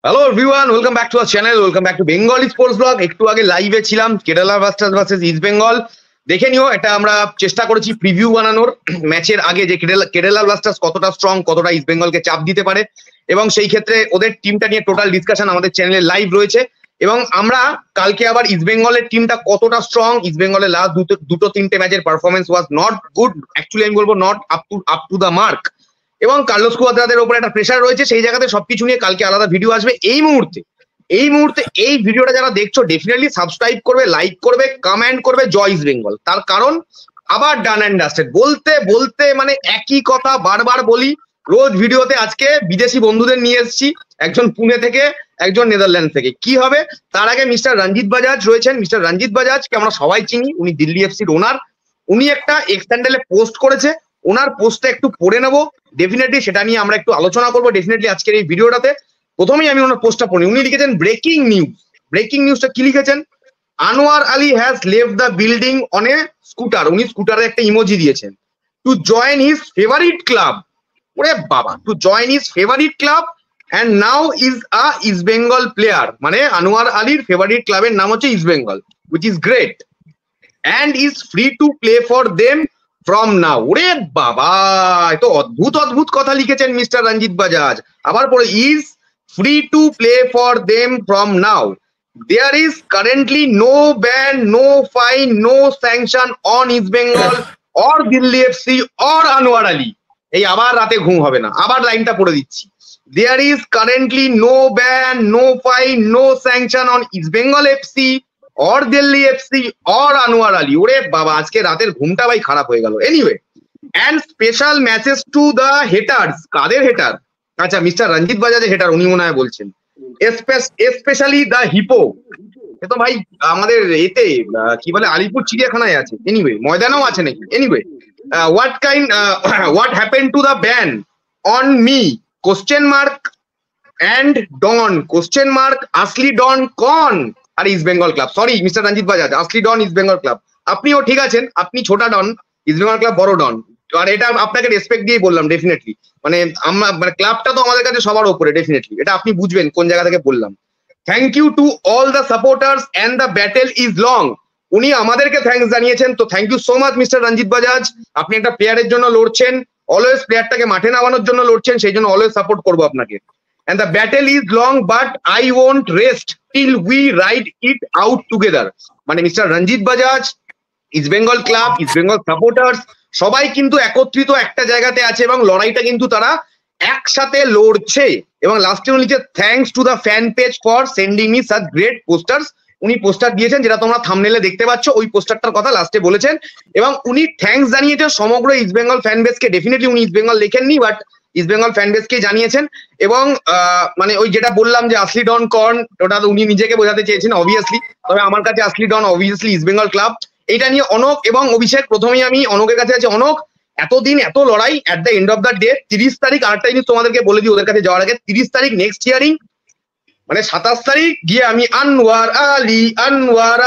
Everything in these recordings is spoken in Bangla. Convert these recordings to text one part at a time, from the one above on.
Hello everyone, welcome back to our channel, welcome back to Bengali sports blog. একটু আগে লাইভে ছিলাম Kerala Blasters versus east Bengal. দেখে নিও, এটা আমরা চেষ্টা করেছি প্রিভিউ বানানোর ম্যাচের আগে, যে কেরালা ব্লাস্টার্স কতটা স্ট্রং, কতটা ইস্ট বেঙ্গলকে চাপ দিতে পারে, এবং সেই ক্ষেত্রে ওদের টিমটা নিয়ে টোটাল ডিসকাশন আমাদের চ্যানেলে লাইভ রয়েছে। এবং আমরা কালকে আবার ইস্ট বেঙ্গলের টিমটা কতটা স্ট্রং, ইস্ট বেঙ্গলের লাস্ট দুটো তিনটে ম্যাচের performance was not good, actually আমি বলবো not up to the mark, এবং কার্লোস কুয়াদ্রাদের উপরে একটা প্রেশার রয়েছে, সেই জায়গাতে সবকিছু নিয়ে কালকে আলাদা ভিডিও আসবে। এই মুহূর্তে এই ভিডিওটা যারা দেখছো ডেফিনেটলি সাবস্ক্রাইব করবে, লাইক করবে, কমেন্ট করবে জয় ইস্ট বেঙ্গল। তার কারণ আবার ডান অ্যান্ড ডাস্টেড বলতে বলতে মানে একই কথা বারবার বলি রোজ ভিডিওতে। আজকে বিদেশি বন্ধুদের নিয়ে এসেছি, একজন পুনে থেকে, একজন নেদারল্যান্ড থেকে। কি হবে তার আগে মিস্টার রঞ্জিত বাজাজ রয়েছেন। মিস্টার রঞ্জিত বাজাজকে আমরা সবাই চিনি, উনি দিল্লি এফসির ওনার। উনি একটা এক্স হ্যান্ডেলে পোস্ট করেছে, ওনার পোস্টটা একটু পড়ে নেবো, ডেফিনেটলি সেটা নিয়ে আমরা একটু আলোচনা করবো ডেফিনেটলি আজকের এই ভিডিওটাতে। প্রথমেই আমি ওনার পোস্টটা পড়ি। উনি লিখেছেন ব্রেকিং নিউজ। ব্রেকিং নিউজটা কি লিখেছেন? Anwar Ali has left the building on a scooter. উনি স্কুটারে একটা ইমোজি দিয়েছেন। Two join his favourite club. ওরে বাবা, two join his favourite club and now is a east Bengal player. মানে আনোয়ার আলীর ফেভারিট ক্লাবের নাম হচ্ছে east Bengal, which is great, and is free to play for them from নাও। ওরে বাবা, এত অদ্ভুত অদ্ভুত কথা লিখেছেন মিস্টার রঞ্জিত বাজাজ। আবার পরে is free to play for them from now. There is currently no ban, no fine, no sanction on East Bengal or Delhi FC or Anwar Ali. এই আবার রাতে ঘুম হবে না, আবার লাইনটা পড়ে দিচ্ছি। There is currently no ban, no fine, no sanction on East Bengal FC or Delhi FC or Anwar Ali. ওরে বাবা, আজকে রাতের ঘুমটা ভাই খারাপ হয়ে গেল। Anyway, and special message to the haters. কাদের হেটার? আচ্ছা, মিস্টার রঞ্জিত বাজাজের হেটার উনি মনে হয় বলছেন। Specially the hippo. এ তো ভাই আমাদের এতে কি বলে আলিপুর চিড়িয়াখানায় আছে। এনিওয়ে, ময়দানেও আছে নাকি? Anyway, what happen to the ban on me question mark and don question mark আসলি ডন কন আর East Bengal club. Sorry mister Ranjit Bajaj, আসলি ডন ইস্ট বেঙ্গল ক্লাব। আপনিও ঠিক আছেন, আপনি ছোটা ডন, ইস্ট বেঙ্গল ক্লাব বড় ডন। আর এটা আপনাকে রেসপেক্ট দিয়ে বললাম ডেফিনেটলি। মানে আমরা মানে ক্লাবটা তো আমাদের কাছে সবার উপরে, ডেফিনেটলি এটা আপনি বুঝবেন কোন জায়গা থেকে বললাম। Thank you to all the supporters and the battle is long. উনি আমাদেরকে থ্যাঙ্কস জানিয়েছেন, তো thank you so much mister Ranjit Bajaj. আপনি একটা প্লেয়ারের জন্য লড়ছেন, অলওয়েজ প্লেয়ারটাকে মাঠে নামানোর জন্য লড়ছেন, সেই জন্য অলওয়েজ সাপোর্ট করবো আপনাকে। And the battle is long, but I won't rest till we ride it out together. মানে mister Ranjit Bajaj, East Bengal club, East Bengal supporters সবাই কিন্তু একত্রিত একটা জায়গাতে আছে, এবং লড়াইটা কিন্তু তারা একসাথে লড়ছে। এবং লাস্টে উনি লিখে thanks to the fan page for sending me such great posters. উনি পোস্টার দিয়েছেন যেটা তোমরা থাম্বনেলে দেখতে পাচ্ছ, ওই পোস্টারটার কথা লাস্টে বলেছেন। এবং উনি থ্যাঙ্কস জানিয়েছেন সমগ্র ইস্ট বেঙ্গল ফ্যান বেসকে। ডেফিনেটলি উনি ইস্ট বেঙ্গল লেখেননি, বাট ইস্ট বেঙ্গল ফ্যান বেসকে জানিয়েছেন। এবং মানে ওই যেটা বললাম যে আসলি ডন কর্ন, ওটা উনি নিজেকে বোঝাতে চেয়েছেন অবভিয়াসলি, তবে আমার কাছে আসলি ডন অবভিয়াসলি ইস্ট বেঙ্গল ক্লাব। এটা নিয়ে অনক এবং অভিষেক, প্রথমেই আমি অনকের কাছে আছি। অনক, এতদিন এত লড়াই, at the end of the day 30 তারিখ, আরেকটা জিনিস তোমাদেরকে বলে দিই ওদের কাছে যাওয়ার আগে, 30 তারিখ নেক্সট হিয়ারিং, মানে 27 তারিখ গিয়ে আমি আনোয়ার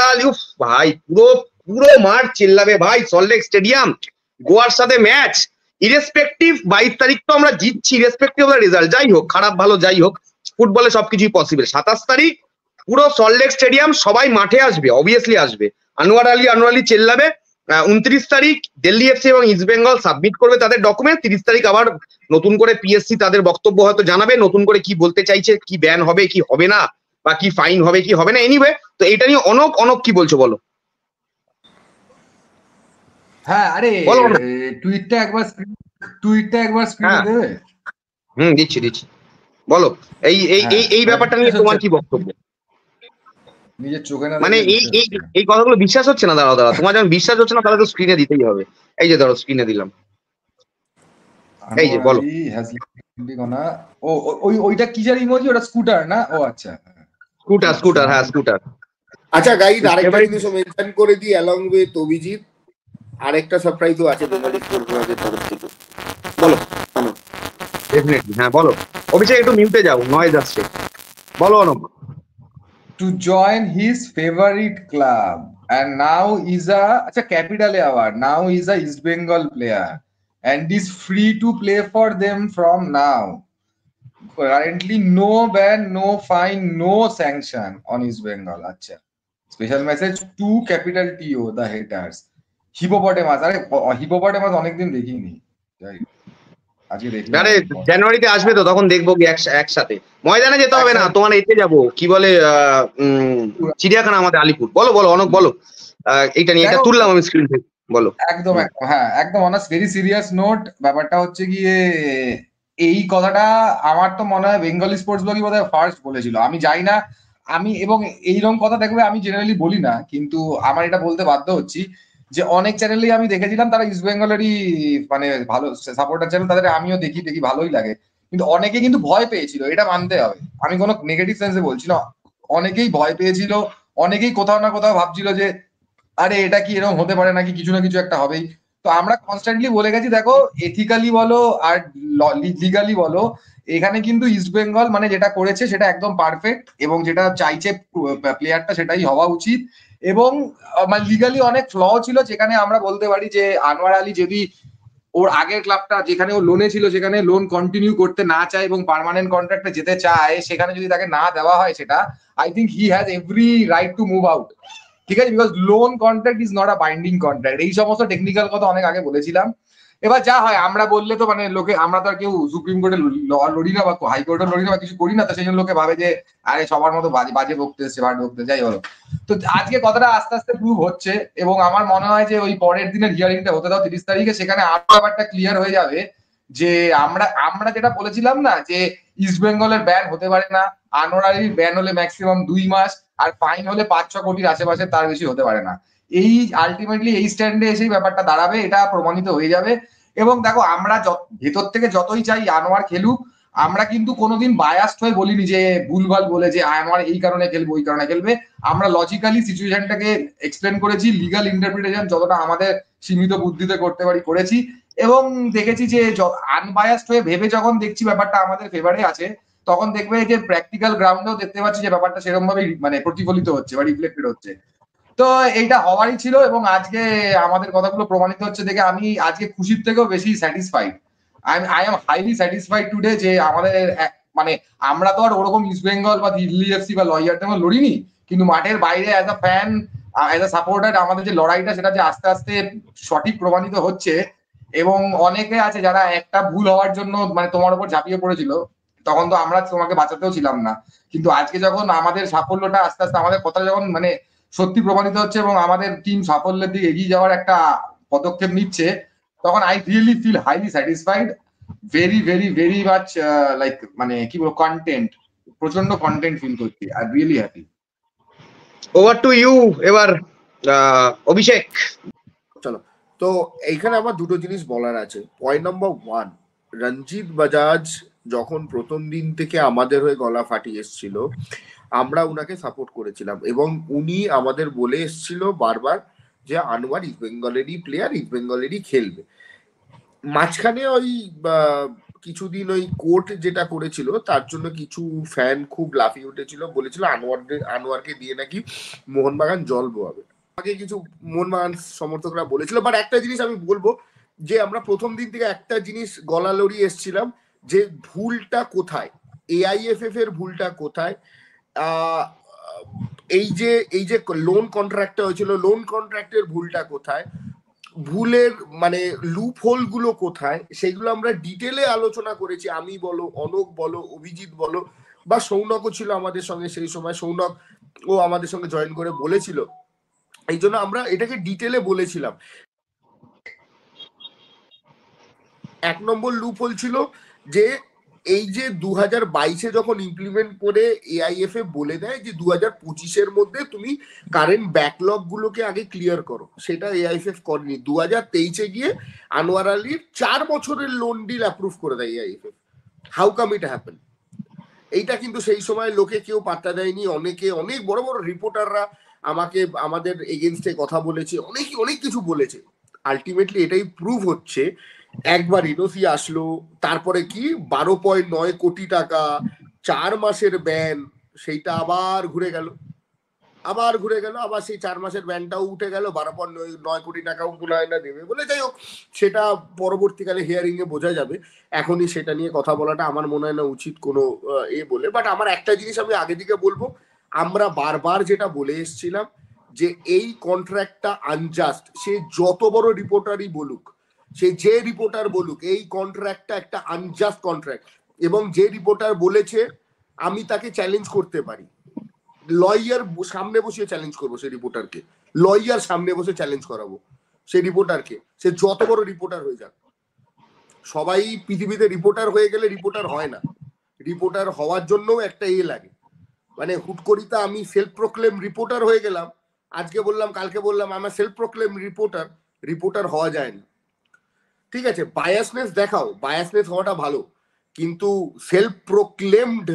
আলী উফ ভাই, পুরো পুরো মাঠ চিল্লাবে ভাই, সল্টলেক স্টেডিয়াম, গোয়ার সাথে ম্যাচ। ইরেসপেক্টিভ 22 তারিখ তো আমরা জিতছি, ইরেসপেক্টিভ অফ রেজাল্ট, যাই হোক খারাপ ভালো যাই হোক, ফুটবলে সবকিছুই পসিবল। 27 তারিখ পুরো সল্টলেক স্টেডিয়াম সবাই মাঠে আসবে, অবভিয়াসলি আসবে, আনোয়ার আলী চেল্লাবে। 29 তারিখ দিল্লি এফসি এবং ইস্ট বেঙ্গল সাবমিট করবে তাদের ডকুমেন্ট। 30 তারিখ আবার নতুন করে পিএসসি তাদের বক্তব্য হয়তো জানাবে, নতুন করে কি বলতে চাইছে, কি ব্যান হবে কি হবে না, বা কি ফাইন হবে কি হবে না। এনিওয়ে, তো এটা নিয়ে অনক কি বলছো বলো। হ্যাঁ, আরে টুইটটা একবার স্ক্রিনে দেবে? দিচ্ছি বলো। এই ব্যাপারটা নিয়ে তোমার কি বক্তব্য? নিজের চোখে না মানে এই কথাগুলো বিশ্বাস হচ্ছে না। দাঁড়াও, তোমার যখন বিশ্বাস হচ্ছে না তাহলে তো স্ক্রিনে দিতেই হবে। এই যে ধরো স্ক্রিনে দিলাম, এই যে বলো। ওইটা কিসের ইমোজি? ওটা স্কুটার না? ও আচ্ছা, স্কুটার, হ্যাঁ স্কুটার। আচ্ছা গাইজ, আরেকটা জিনিসও মেনশন করে দিই অ্যালং উইথ অভিজিৎ, আরেকটা সারপ্রাইজও আছে তোমাদের তরফ থেকে। বলো। ডেফিনেটলি, হ্যাঁ বলো। অভিষেক একটু মিউটে যাও, নয়েজ আসছে। বলো অনক। To join his favourite club and now is a আচ্ছা ক্যাপিটালে আবার now is a East Bengal player and is free to play for them from now. Currently no ban, no fine, no sanction on East Bengal. আচ্ছা, special message to capital TO the haters. Hippopotamus, আরে হিপোপটেমাস অনেকদিন দেখিনি, যাই হোক, আজকে দেখলাম। আরে জানুয়ারিতে আসবে তো, তখন দেখবো কি একসাথে। ময়দানে যেতে হবে না, একসাথে। তোমার এতে যাবো, কি বলে চিড়িয়াখানা আমাদের আলিপুর। বলো বলো অনেক বলো, এইটা নিয়ে, এটা দেখো, তুললাম আমি স্ক্রিন থেকে, বলো। একদম একদম, হ্যাঁ একদম অন ভেরি সিরিয়াস নোট। ব্যাপারটা হচ্ছে গিয়ে এই কথাটা আমার তো মনে হয় বেঙ্গলি স্পোর্টস ব্লগই বোধহয় ফার্স্ট বলেছিল, আমি যাই না। আমি এবং এইরকম কথা দেখবে আমি জেনারেলি বলি না, কিন্তু আমার এটা বলতে বাধ্য হচ্ছি যে অনেক চ্যানেলেই আমি দেখেছিলাম তারা ইস্ট বেঙ্গলেরই মানে ভালো সাপোর্টার চ্যানেল, তাদের আমিও দেখি দেখি ভালোই লাগে, কিন্তু অনেকে কিন্তু ভয় পেয়েছিল, এটা মানতে হবে। আমি কোনো নেগেটিভ সেন্সে বলছি না, অনেকেই ভয় পেয়েছিল, অনেকেই কোথাও না কোথাও ভাবছিল যে আরে এটা কি এরকম হতে পারে নাকি, কিছু না কিছু একটা হবেই। তো আমরা কনস্ট্যান্টলি বলে গেছি দেখো, এথিক্যালি বলো আর লিগালি বলো, এখানে কিন্তু ইস্ট বেঙ্গল মানে যেটা করেছে সেটা একদম পারফেক্ট, এবং যেটা চাইছে প্লেয়ারটা সেটাই হওয়া উচিত। এবং মানে লিগালি অনেক ফ্ল ছিল, যেখানে আমরা বলতে পারি যে আনোয়ার আলী যদি ওর আগের ক্লাবটা যেখানে ও লোনে ছিল সেখানে লোন কন্টিনিউ করতে না চায় এবং পার্মানেন্ট কন্ট্রাক্টে যেতে চায়, সেখানে যদি তাকে না দেওয়া হয় সেটা, I think he has every right to move out. ঠিক আছে, because loan contract is not a binding contract. এই সমস্ত টেকনিক্যাল কথা অনেক আগে বলেছিলাম। এবার যা হয় আমরা বললে তো মানে লোকে, আমরা তো আর কেউ সুপ্রিম কোর্টে লড়ি না বা হাইকোর্টে লড়ি না বা কিছু করি না, তো সেই জন্য লোকে ভাবে যে আরে সবার মতো বাজে বাজে বকতে এসছে, বাজে বকতে, যাই বলো। তো আজকে কথাটা আস্তে আস্তে প্রুভ হচ্ছে, এবং আমার মনে হয় যে ওই পরের দিনের হিয়ারিংটা হতে দাও 30 তারিখে, সেখানে আরো ব্যাপারটা ক্লিয়ার হয়ে যাবে যে আমরা আমরা যেটা বলেছিলাম না যে ইস্ট বেঙ্গলের ব্যান হতে পারে না, আনোয়ার আলীর ব্যান হলে ম্যাক্সিমাম 2 মাস, আর ফাইন হলে 5-6 কোটির আশেপাশে, তার বেশি হতে পারে না। এই আলটিমেটলি এই স্ট্যান্ডে এসেই ব্যাপারটা দাঁড়াবে, এটা প্রমাণিত হয়ে যাবে। এবং দেখো আমরা ভেতর থেকে যতই চাই আনোয়ার খেলুক, আমরা কিন্তু কোনোদিন বায়াস্ট হয়ে বলিনি যে ভুলভাল বলে যে আনোয়ার এই কারণে খেলবে ওই কারণে খেলবে। আমরা লজিক্যালি সিচুয়েশনটাকে এক্সপ্লেন করেছি, লিগাল ইন্টারপ্রিটেশন যতটা আমাদের সীমিত বুদ্ধিতে করতে পারি করেছি, এবং দেখেছি যে আনবায়াসড হয়ে ভেবে যখন দেখছি ব্যাপারটা আমাদের ফেভারে আছে, তখন দেখবে যে প্র্যাকটিক্যাল গ্রাউন্ডেও দেখতে পাচ্ছি যে ব্যাপারটা সেরকম ভাবে মানে প্রতিফলিত হচ্ছে বা রিফ্লেক্টেড হচ্ছে। তো এইটা হওয়ারই ছিল, এবং আজকে আমাদের কথাগুলো প্রমাণিত হচ্ছে দেখে আমি আজকে খুশির থেকেও বেশি satisfied. I am highly satisfied today যে আমাদের মানে আমরা তো আর ওরকম ইস্ট বেঙ্গল বা দিল্লি এফসি বা লয়ার তেমন লড়িনি, কিন্তু মাঠের বাইরে as a fan, as a supporter আমাদের যে লড়াইটা সেটা যে আস্তে আস্তে সঠিক প্রমাণিত হচ্ছে। এবং অনেকে আছে যারা একটা ভুল হওয়ার জন্য মানে তোমার উপর ঝাঁপিয়ে পড়েছিল, তখন তো আমরা তোমাকে বাঁচাতেও ছিলাম না, কিন্তু আজকে যখন আমাদের সাফল্যটা আস্তে আস্তে আমাদের কথা যখন মানে সত্যি প্রমাণিত হচ্ছে এবং আমাদের টিম সাফল্যের দিকে এগিয়ে যাওয়ার একটা পদক্ষেপ নিচ্ছে, তখন I really feel highly satisfied, very very very much like মানে কি বলবো কন্টেন্ট, প্রচন্ড কন্টেন্ট ফিল করছি, I really happy. Over to you এবার অভিষেক। চলো, তো এইখানে আমার দুটো জিনিস বলার আছে। পয়েন্ট নাম্বার 1, রঞ্জিত বাজাজ যখন প্রথম দিন থেকে আমাদের হয়ে গলা ফাটিয়ে এসেছিল, আমরা উনাকে সাপোর্ট করেছিলাম, এবং উনি আমাদের বলে এসেছিল বারবার যে আনোয়ার ইস্ট বেঙ্গলেরই প্লেয়ার, ইস্ট বেঙ্গলেরই খেলবে। মাঝখানে ওই কিছুদিন ওই কোর্ট যেটা করেছিল তার জন্য কিছু ফ্যান খুব লাফিয়ে উঠেছিল, বলেছিল আনোয়ারকে দিয়ে নাকি মোহনবাগান জল বোয়াবে। আগে কিছু মোহনবাগান সমর্থকরা বলেছিল, বাট একটা জিনিস আমি বলবো যে আমরা প্রথম দিন থেকে একটা জিনিস গলা লড়িয়ে এসেছিলাম যে ভুলটা কোথায়, এআইএফএফ এর ভুলটা কোথায়, এই যে লোন কন্ট্রাক্টটা হয়েছিল, লোন কন্ট্রাক্টের ভুলটা কোথায়, ভুলের মানে লুপ হোল গুলো কোথায়, সেগুলো আমরা ডিটেলে আলোচনা করেছি। আমি বলো, অনক বলো, অভিজিৎ বলো, বা সৌনকও ছিল আমাদের সঙ্গে সেই সময়, সৌনক ও আমাদের সঙ্গে জয়েন করে বলেছিল, এই জন্য আমরা এটাকে ডিটেলে বলেছিলাম। 1 নম্বর লুপ হোল ছিল যে এই যে 2022-এ যখন ইমপ্লিমেন্ট করে এআইএফএ বলে দেয় যে 2025-এর মধ্যে তুমি কারেন্ট ব্যাকলগ গুলোকে আগে ক্লিয়ার করো, সেটা এআইএফএফ করেনি। 2023-এ গিয়ে আনোয়ার আলীর 4 বছরের লোন ডিল অ্যাপ্রুভ করে দেয় AIFF. How come it happen? এইটা কিন্তু সেই সময় লোকে কেউ পাত্তা দেয়নি। অনেকে, অনেক বড় বড় রিপোর্টাররা আমাকে আমাদের এগেনস্টে কথা বলেছে, অনেক কিছু বলেছে। আলটিমেটলি এটাই প্রুভ হচ্ছে, একবার ইনোসি আসলো, তারপরে কি 12.9 কোটি টাকা, 4 মাসের ব্যান, সেইটা আবার ঘুরে গেল। আবার ঘুরে গেল, আবার সেই 4 মাসের ব্যানটাও উঠে গেল, 9 কোটি টাকাও মনে হয় না দেবে বলে। যাই হোক, সেটা পরবর্তীকালে হিয়ারিং এ বোঝা যাবে, এখনই সেটা নিয়ে কথা বলাটা আমার মনে হয় না উচিত কোনো বলে। বাট আমার একটা জিনিস আমি আগে থেকে বলবো, আমরা বারবার যেটা বলে এসেছিলাম যে এই কন্ট্রাক্টটা আনজাস্ট, সে যত বড় রিপোর্টারই বলুক, সে যে রিপোর্টার বলুক, এই কন্ট্রাক্টটা একটা আনজাস্ট কন্ট্রাক্ট। এবং যে রিপোর্টার বলেছে আমি তাকে চ্যালেঞ্জ করতে পারি, লয়ার সামনে বসে চ্যালেঞ্জ করবো সেই রিপোর্টারকে, লয়ার সামনে বসে চ্যালেঞ্জ করাবো সেই রিপোর্টারকে, সে যত বড় রিপোর্টার হয়ে যাক। সবাই পৃথিবীতে রিপোর্টার হয়ে গেলে রিপোর্টার হয় না, রিপোর্টার হওয়ার জন্য একটা লাগে, মানে হুট করিতে আমি সেলফ প্রোক্লেম রিপোর্টার হয়ে গেলাম, আজকে বললাম কালকে বললাম আমার সেলফ প্রোক্লেম রিপোর্টার, রিপোর্টার হওয়া যায় না। ঠিক আছে, বায়াসনেস দেখাও, বায়াসনেস হওয়াটা ভালো, কিন্তু সেলফ প্রোক্লেমড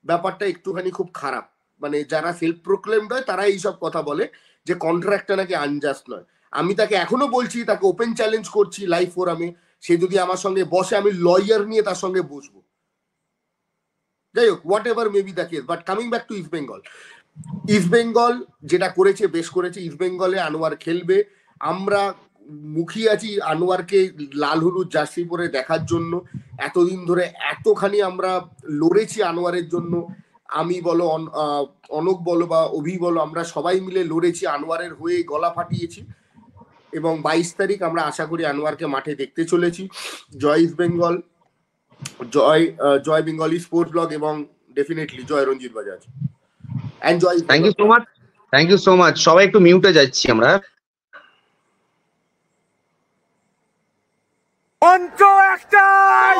ব্যাপারটা একটুখানি খুব খারাপ। মানে যারা সেলফ প্রোক্লেমড হয় তারা এইসব কথা বলে যে কন্ট্রাক্টটা নাকি আনজাস্ট নয়। আমি তাকে এখনো বলছি, তাকে ওপেন চ্যালেঞ্জ করছি লাইভ ফোরামে, সে যদি আমার সঙ্গে বসে আমি লয়ার নিয়ে তার সঙ্গে বসবো। যাই হোক, what ever may be the case, but coming back to east Bengal, east Bengal যেটা করেছে বেশ করেছে। ইস্ট বেঙ্গলে আনোয়ার খেলবে, আমরা মুখিয়ে আছি আনোয়ারকে লাল হলুদ জার্সি পরে দেখার জন্য। এতদিন ধরে এতখানি আমরা লড়েছি আনোয়ারের জন্য, আমি বলো অনক বলো বা অভি বলো, আমরা সবাই মিলে লড়েছি আনোয়ারের হয়ে, গলা ফাটিয়েছি। এবং 22 তারিখ আমরা আশা করি আনোয়ারকে মাঠে দেখতে চলেছি। জয় ইস্ট বেঙ্গল, জয় বেঙ্গলি স্পোর্টস ব্লগ, এবং ডেফিনেটলি জয় Ranjit Bajaj. Enjoy. Thank you so much, thank you so much. সবাই একটু মিউটে যাচ্ছি আমরা। অন্ত একটাই